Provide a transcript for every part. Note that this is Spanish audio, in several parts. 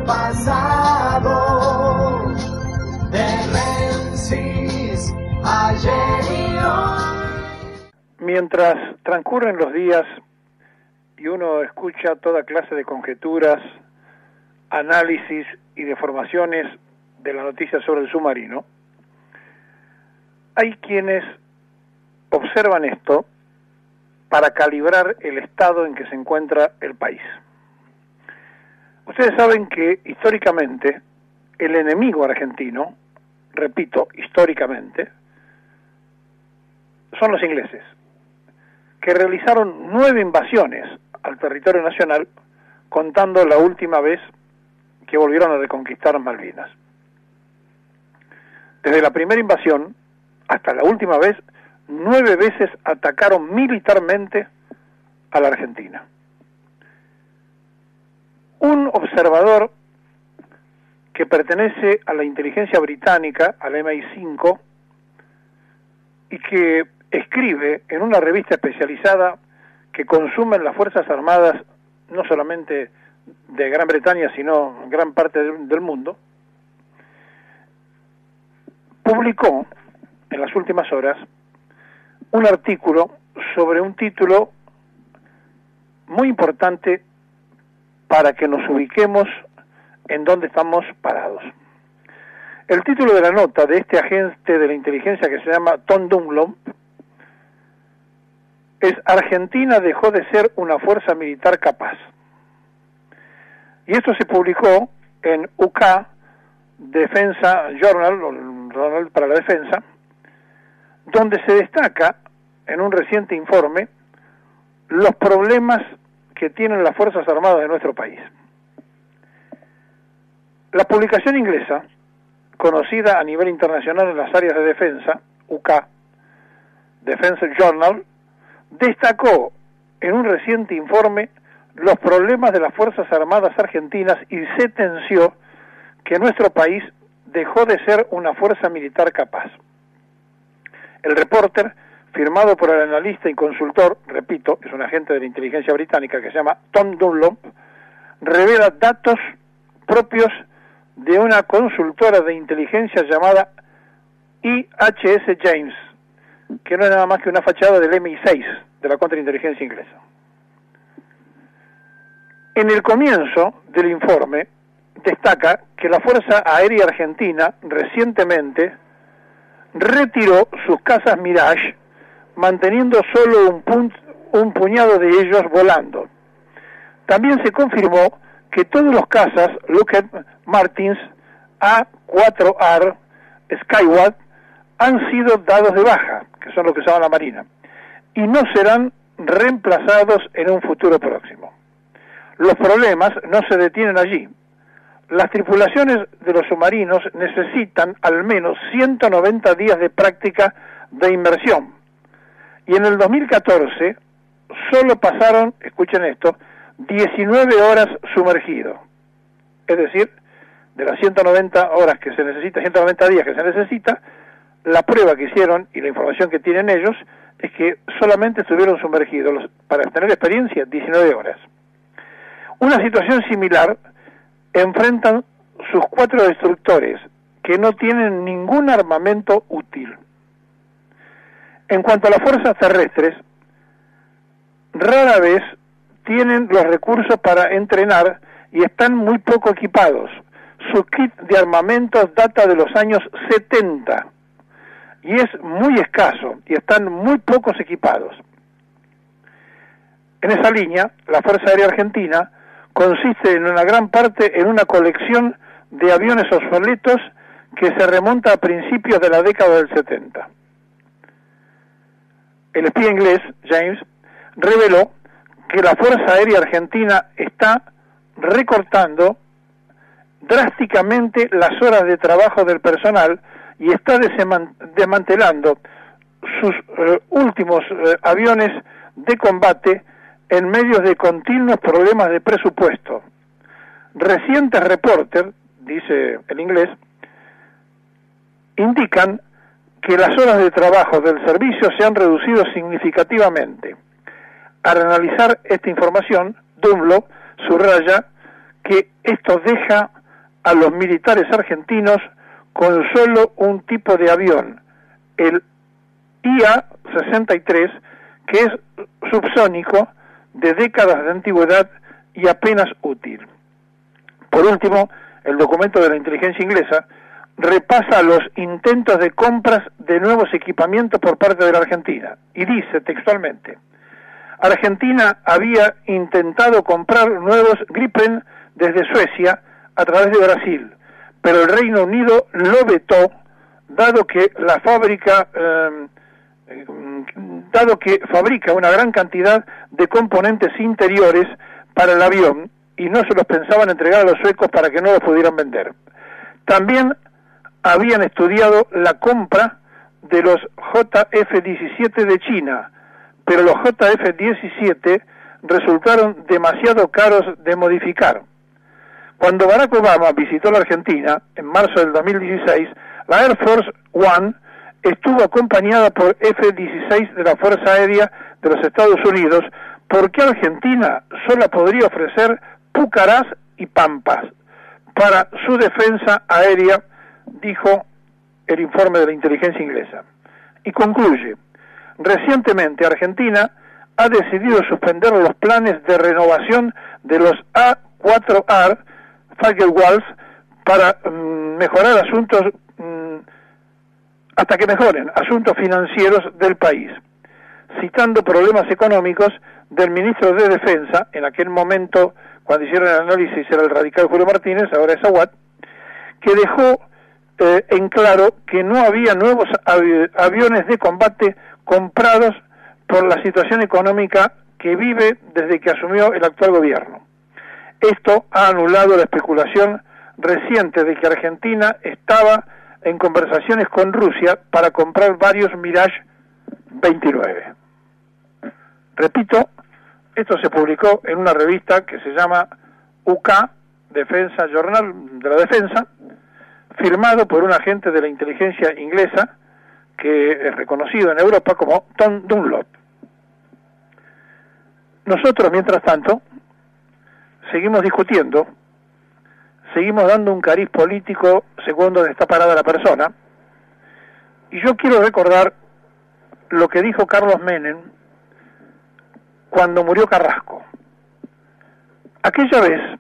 pasado, de Menzies, ayer y hoy. Mientras transcurren los días y uno escucha toda clase de conjeturas, análisis y deformaciones de la noticia sobre el submarino, hay quienes observan esto para calibrar el estado en que se encuentra el país. Ustedes saben que históricamente el enemigo argentino, repito, históricamente, son los ingleses, que realizaron 9 invasiones al territorio nacional, contando la última vez que volvieron a reconquistar Malvinas. Desde la primera invasión hasta la última vez, 9 veces atacaron militarmente a la Argentina. Un observador que pertenece a la inteligencia británica, al MI5, y que escribe en una revista especializada que consumen las Fuerzas Armadas, no solamente de Gran Bretaña, sino gran parte del mundo, publicó en las últimas horas un artículo sobre un título muy importante para que nos ubiquemos en dónde estamos parados. El título de la nota de este agente de la inteligencia que se llama Tom Dunlop es «Argentina dejó de ser una fuerza militar capaz». Y esto se publicó en UK Defensa Journal, o Journal para la Defensa, donde se destaca en un reciente informe los problemas que tienen las Fuerzas Armadas de nuestro país. La publicación inglesa, conocida a nivel internacional en las áreas de defensa, UK, Defense Journal, destacó en un reciente informe los problemas de las Fuerzas Armadas argentinas y sentenció que nuestro país dejó de ser una fuerza militar capaz. El reporter, firmado por el analista y consultor, repito, es un agente de la inteligencia británica que se llama Tom Dunlop, revela datos propios de una consultora de inteligencia llamada IHS James, que no es nada más que una fachada del MI6, de la contrainteligencia inglesa. En el comienzo del informe destaca que la Fuerza Aérea Argentina recientemente retiró sus cazas Mirage, manteniendo solo un puñado de ellos volando. También se confirmó que todos los cazas Lockheed Martins A4R Skyward han sido dados de baja, que son los que usaban la Marina, y no serán reemplazados en un futuro próximo. Los problemas no se detienen allí. Las tripulaciones de los submarinos necesitan al menos 190 días de práctica de inmersión. Y en el 2014 solo pasaron, escuchen esto, 19 horas sumergido. Es decir, de las 190 horas que se necesita, 190 días que se necesita, la prueba que hicieron y la información que tienen ellos es que solamente estuvieron sumergidos, para tener experiencia, 19 horas. Una situación similar enfrentan sus 4 destructores, que no tienen ningún armamento útil. En cuanto a las fuerzas terrestres, rara vez tienen los recursos para entrenar y están muy poco equipados. Su kit de armamentos data de los años 70 y es muy escaso y están muy pocos equipados. En esa línea, la Fuerza Aérea Argentina consiste en una gran parte en una colección de aviones obsoletos que se remonta a principios de la década del 70. El espía inglés, James, reveló que la Fuerza Aérea Argentina está recortando drásticamente las horas de trabajo del personal y está desmantelando sus últimos aviones de combate en medio de continuos problemas de presupuesto. Recientes reportes, dice el inglés, indican que las horas de trabajo del servicio se han reducido significativamente. Al analizar esta información, Dunlop subraya que esto deja a los militares argentinos con solo un tipo de avión, el IA-63, que es subsónico, de décadas de antigüedad y apenas útil. Por último, el documento de la inteligencia inglesa repasa los intentos de compras de nuevos equipamientos por parte de la Argentina y dice textualmente: Argentina había intentado comprar nuevos Gripen desde Suecia a través de Brasil, pero el Reino Unido lo vetó, dado que fabrica una gran cantidad de componentes interiores para el avión y no se los pensaban entregar a los suecos para que no los pudieran vender. También habían estudiado la compra de los JF-17 de China, pero los JF-17 resultaron demasiado caros de modificar. Cuando Barack Obama visitó la Argentina en marzo del 2016, la Air Force One estuvo acompañada por F-16 de la Fuerza Aérea de los Estados Unidos, porque Argentina solo podría ofrecer Pucarás y Pampas para su defensa aérea, dijo el informe de la inteligencia inglesa. Y concluye: recientemente Argentina ha decidido suspender los planes de renovación de los A4R Firewalls para mejorar hasta que mejoren asuntos financieros del país, citando problemas económicos del ministro de Defensa, en aquel momento, cuando hicieron el análisis, era el radical Julio Martínez, ahora es Aguad, que dejó en claro que no había nuevos aviones de combate comprados por la situación económica que vive desde que asumió el actual gobierno. Esto ha anulado la especulación reciente de que Argentina estaba en conversaciones con Rusia para comprar varios Mirage 29. Repito, esto se publicó en una revista que se llama UK, Defensa Journal de la Defensa, firmado por un agente de la inteligencia inglesa que es reconocido en Europa como Tom Dunlop. Nosotros, mientras tanto, seguimos discutiendo, seguimos dando un cariz político según donde está parada la persona, y yo quiero recordar lo que dijo Carlos Menem cuando murió Carrasco. Aquella vez,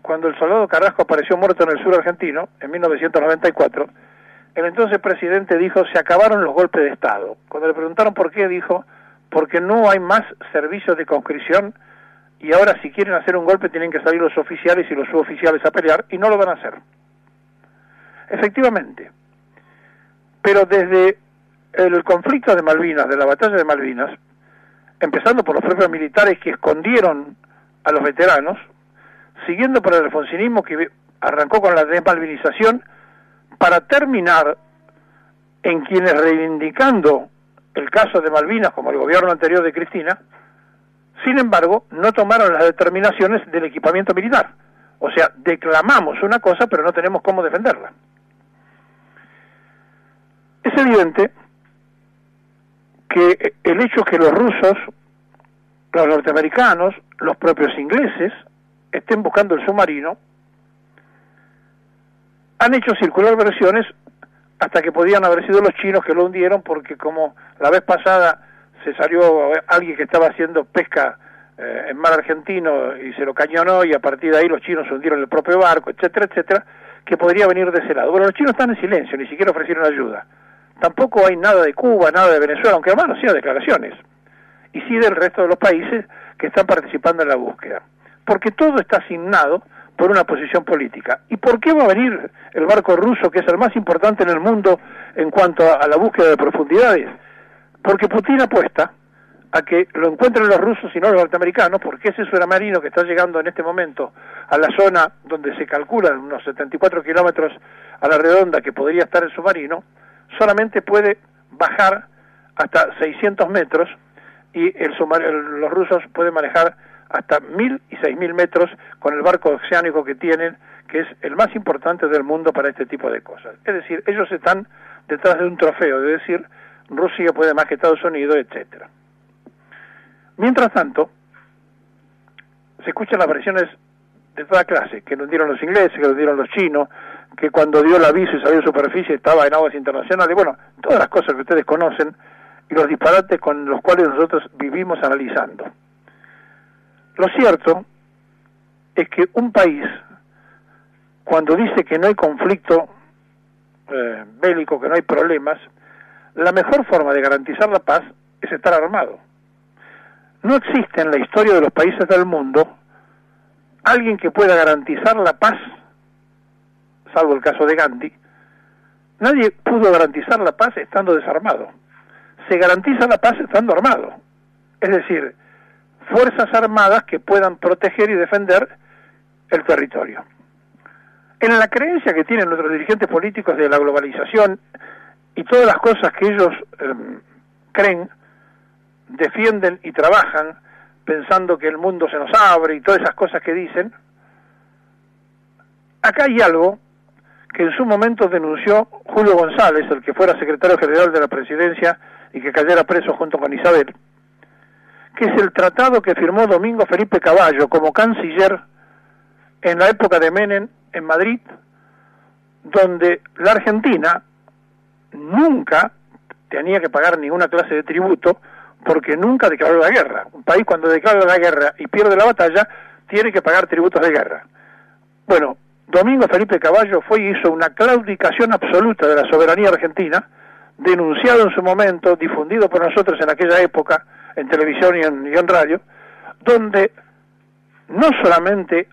cuando el soldado Carrasco apareció muerto en el sur argentino, en 1994, el entonces presidente dijo: se acabaron los golpes de Estado. Cuando le preguntaron por qué, dijo: porque no hay más servicios de conscripción y ahora si quieren hacer un golpe tienen que salir los oficiales y los suboficiales a pelear, y no lo van a hacer. Efectivamente, pero desde el conflicto de Malvinas, de la batalla de Malvinas, empezando por los propios militares que escondieron a los veteranos, siguiendo por el alfonsinismo que arrancó con la desmalvinización, para terminar en quienes, reivindicando el caso de Malvinas como el gobierno anterior de Cristina, sin embargo, no tomaron las determinaciones del equipamiento militar. O sea, declamamos una cosa, pero no tenemos cómo defenderla. Es evidente que el hecho que los rusos, los norteamericanos, los propios ingleses, estén buscando el submarino, han hecho circular versiones hasta que podían haber sido los chinos que lo hundieron, porque como la vez pasada se salió alguien que estaba haciendo pesca en mar argentino y se lo cañonó, y a partir de ahí los chinos hundieron el propio barco, etcétera, etcétera, que podría venir de ese lado. Bueno, los chinos están en silencio, ni siquiera ofrecieron ayuda. Tampoco hay nada de Cuba, nada de Venezuela, aunque además no sea declaraciones, y sí del resto de los países que están participando en la búsqueda, porque todo está asignado por una posición política. ¿Y por qué va a venir el barco ruso, que es el más importante en el mundo en cuanto a la búsqueda de profundidades? Porque Putin apuesta a que lo encuentren los rusos y no los norteamericanos, porque ese submarino que está llegando en este momento a la zona donde se calculan unos 74 kilómetros a la redonda que podría estar el submarino, solamente puede bajar hasta 600 metros, y los rusos pueden manejar hasta 1.000 y 6.000 metros con el barco oceánico que tienen, que es el más importante del mundo para este tipo de cosas. Es decir, ellos están detrás de un trofeo, de decir, Rusia puede más que Estados Unidos, etcétera. Mientras tanto, se escuchan las versiones de toda clase, que lo hundieron los ingleses, que lo hundieron los chinos, que cuando dio el aviso y salió a superficie estaba en aguas internacionales, bueno, todas las cosas que ustedes conocen y los disparates con los cuales nosotros vivimos analizando. Lo cierto es que un país, cuando dice que no hay conflicto bélico, que no hay problemas, la mejor forma de garantizar la paz es estar armado. No existe en la historia de los países del mundo alguien que pueda garantizar la paz, salvo el caso de Gandhi. Nadie pudo garantizar la paz estando desarmado. Se garantiza la paz estando armado. Es decir, fuerzas armadas que puedan proteger y defender el territorio. En la creencia que tienen nuestros dirigentes políticos de la globalización y todas las cosas que ellos creen, defienden y trabajan pensando que el mundo se nos abre y todas esas cosas que dicen, acá hay algo que en su momento denunció Julio González, el que fuera secretario general de la presidencia y que cayera preso junto con Isabel, que es el tratado que firmó Domingo Felipe Cavallo como canciller en la época de Menem en Madrid, donde la Argentina nunca tenía que pagar ninguna clase de tributo porque nunca declaró la guerra. Un país cuando declara la guerra y pierde la batalla tiene que pagar tributos de guerra. Bueno, Domingo Felipe Cavallo fue y hizo una claudicación absoluta de la soberanía argentina, denunciado en su momento, difundido por nosotros en aquella época en televisión y en radio, donde no solamente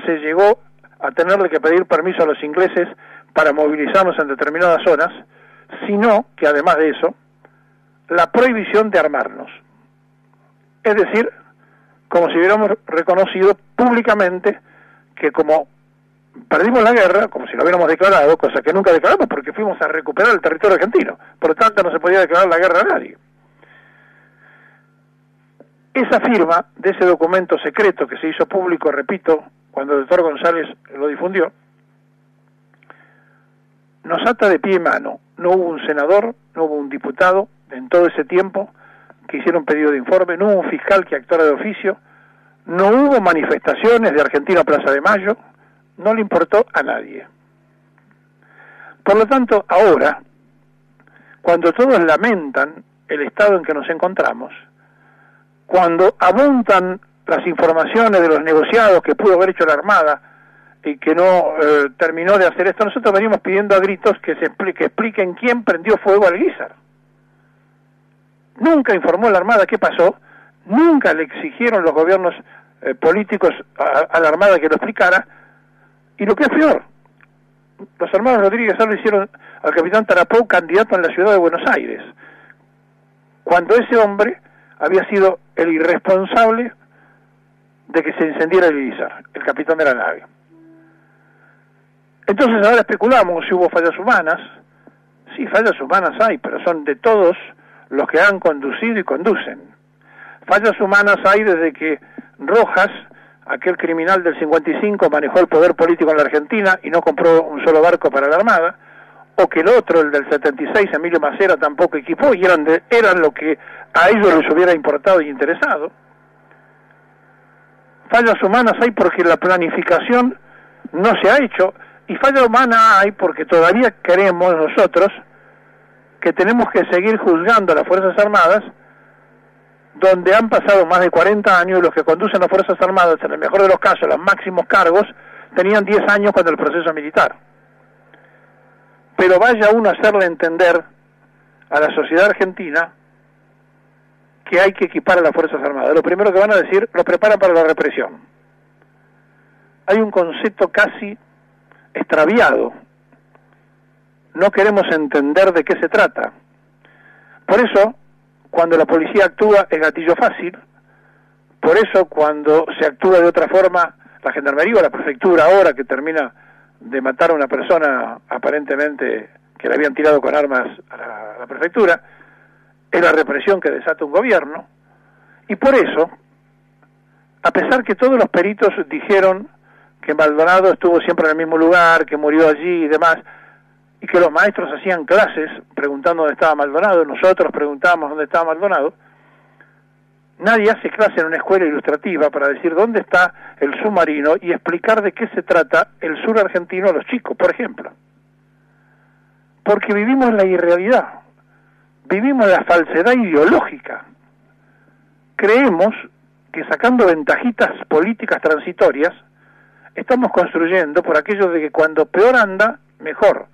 se llegó a tenerle que pedir permiso a los ingleses para movilizarnos en determinadas zonas, sino que además de eso, la prohibición de armarnos. Es decir, como si hubiéramos reconocido públicamente que como perdimos la guerra, como si lo hubiéramos declarado, cosa que nunca declaramos porque fuimos a recuperar el territorio argentino, por lo tanto no se podía declarar la guerra a nadie. Esa firma de ese documento secreto que se hizo público, repito, cuando el doctor González lo difundió, nos ata de pie y mano. No hubo un senador, no hubo un diputado en todo ese tiempo que hiciera un pedido de informe, no hubo un fiscal que actuara de oficio, no hubo manifestaciones de Argentina a Plaza de Mayo, no le importó a nadie. Por lo tanto, ahora, cuando todos lamentan el estado en que nos encontramos, cuando abundan las informaciones de los negociados que pudo haber hecho la Armada y que no terminó de hacer esto, nosotros venimos pidiendo a gritos que expliquen quién prendió fuego al Guízar. Nunca informó la Armada qué pasó, nunca le exigieron los gobiernos políticos a la Armada que lo explicara, y lo que es peor, los hermanos Rodríguez solo hicieron al capitán Tarapou candidato en la ciudad de Buenos Aires, cuando ese hombre había sido el irresponsable de que se encendiera el Guízar, el capitán de la nave. Entonces ahora especulamos si hubo fallas humanas. Sí, fallas humanas hay, pero son de todos los que han conducido y conducen. Fallas humanas hay desde que Rojas, aquel criminal del 55, manejó el poder político en la Argentina y no compró un solo barco para la Armada, o que el otro, el del 76, Emilio Macera, tampoco equipó, y eran lo que a ellos les hubiera importado y interesado. Fallas humanas hay porque la planificación no se ha hecho, y falla humana hay porque todavía creemos nosotros que tenemos que seguir juzgando a las Fuerzas Armadas, donde han pasado más de 40 años y los que conducen las Fuerzas Armadas, en el mejor de los casos, los máximos cargos, tenían 10 años cuando el proceso militar. Pero vaya uno a hacerle entender a la sociedad argentina que hay que equipar a las Fuerzas Armadas. Lo primero que van a decir, lo preparan para la represión. Hay un concepto casi extraviado. No queremos entender de qué se trata. Por eso, cuando la policía actúa es gatillo fácil. Por eso, cuando se actúa de otra forma, la gendarmería o la prefectura ahora que termina de matar a una persona aparentemente que le habían tirado con armas a la prefectura, es la represión que desata un gobierno. Y por eso, a pesar que todos los peritos dijeron que Maldonado estuvo siempre en el mismo lugar, que murió allí y demás, y que los maestros hacían clases preguntando dónde estaba Maldonado, nosotros preguntábamos dónde estaba Maldonado, Nadie hace clase en una escuela ilustrativa para decir dónde está el submarino y explicar de qué se trata el sur argentino a los chicos, por ejemplo. Porque vivimos la irrealidad, vivimos la falsedad ideológica. Creemos que sacando ventajitas políticas transitorias, estamos construyendo por aquello de que cuando peor anda, mejor.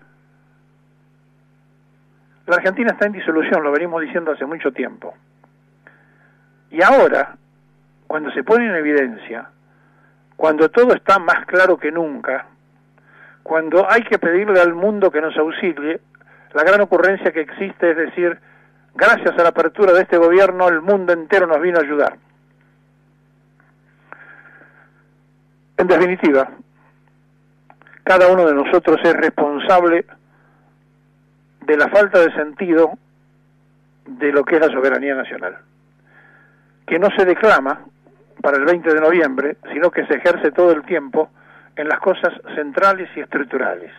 La Argentina está en disolución, lo venimos diciendo hace mucho tiempo. Y ahora, cuando se pone en evidencia, cuando todo está más claro que nunca, cuando hay que pedirle al mundo que nos auxilie, la gran ocurrencia que existe es decir, gracias a la apertura de este gobierno, el mundo entero nos vino a ayudar. En definitiva, cada uno de nosotros es responsable de la falta de sentido de lo que es la soberanía nacional, que no se declama para el 20 de noviembre, sino que se ejerce todo el tiempo en las cosas centrales y estructurales.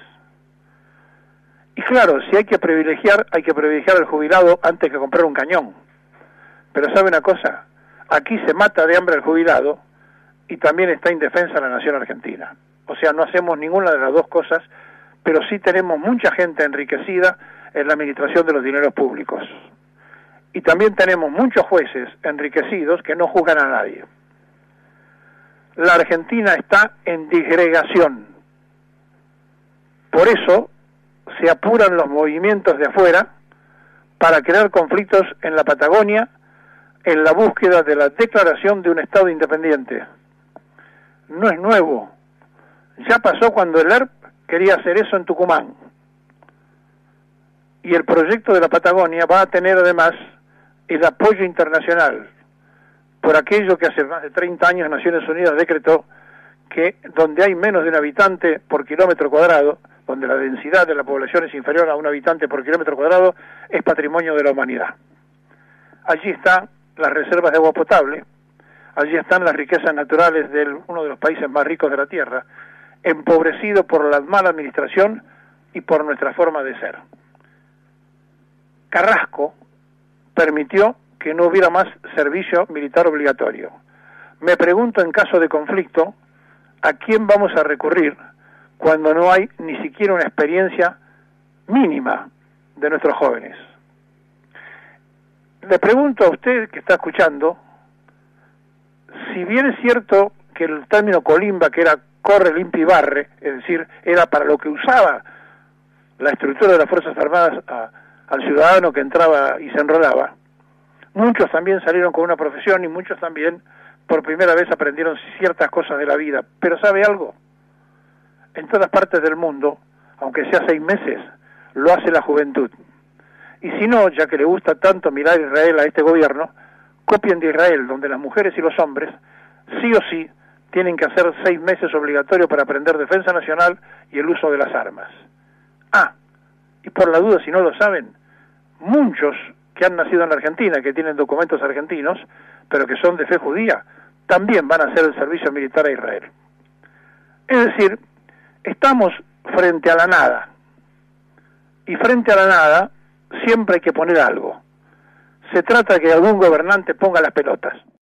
Y claro, si hay que privilegiar al jubilado antes que comprar un cañón. Pero ¿sabe una cosa? Aquí se mata de hambre al jubilado y también está indefensa la nación argentina. O sea, no hacemos ninguna de las dos cosas, pero sí tenemos mucha gente enriquecida en la administración de los dineros públicos. Y también tenemos muchos jueces enriquecidos que no juzgan a nadie. La Argentina está en disgregación. Por eso se apuran los movimientos de afuera para crear conflictos en la Patagonia en la búsqueda de la declaración de un Estado independiente. No es nuevo. Ya pasó cuando el ERP quería hacer eso en Tucumán. Y el proyecto de la Patagonia va a tener además el apoyo internacional por aquello que hace más de 30 años Naciones Unidas decretó que donde hay menos de un habitante por kilómetro cuadrado, donde la densidad de la población es inferior a un habitante por kilómetro cuadrado, es patrimonio de la humanidad. Allí están las reservas de agua potable, allí están las riquezas naturales de uno de los países más ricos de la Tierra, empobrecido por la mala administración y por nuestra forma de ser. Carrasco permitió que no hubiera más servicio militar obligatorio. Me pregunto, en caso de conflicto, ¿a quién vamos a recurrir cuando no hay ni siquiera una experiencia mínima de nuestros jóvenes? Le pregunto a usted que está escuchando, si bien es cierto que el término colimba, que era corre, limpia y barre, es decir, era para lo que usaba la estructura de las Fuerzas Armadas al ciudadano que entraba y se enrolaba, muchos también salieron con una profesión y muchos también por primera vez aprendieron ciertas cosas de la vida. Pero ¿sabe algo? En todas partes del mundo, aunque sea 6 meses, lo hace la juventud. Y si no, ya que le gusta tanto mirar a Israel a este gobierno, copien de Israel, donde las mujeres y los hombres, sí o sí, tienen que hacer 6 meses obligatorios para aprender defensa nacional y el uso de las armas. Ah, y por la duda, si no lo saben, muchos que han nacido en la Argentina, que tienen documentos argentinos, pero que son de fe judía, también van a hacer el servicio militar a Israel. Es decir, estamos frente a la nada. Y frente a la nada, siempre hay que poner algo. Se trata de que algún gobernante ponga las pelotas.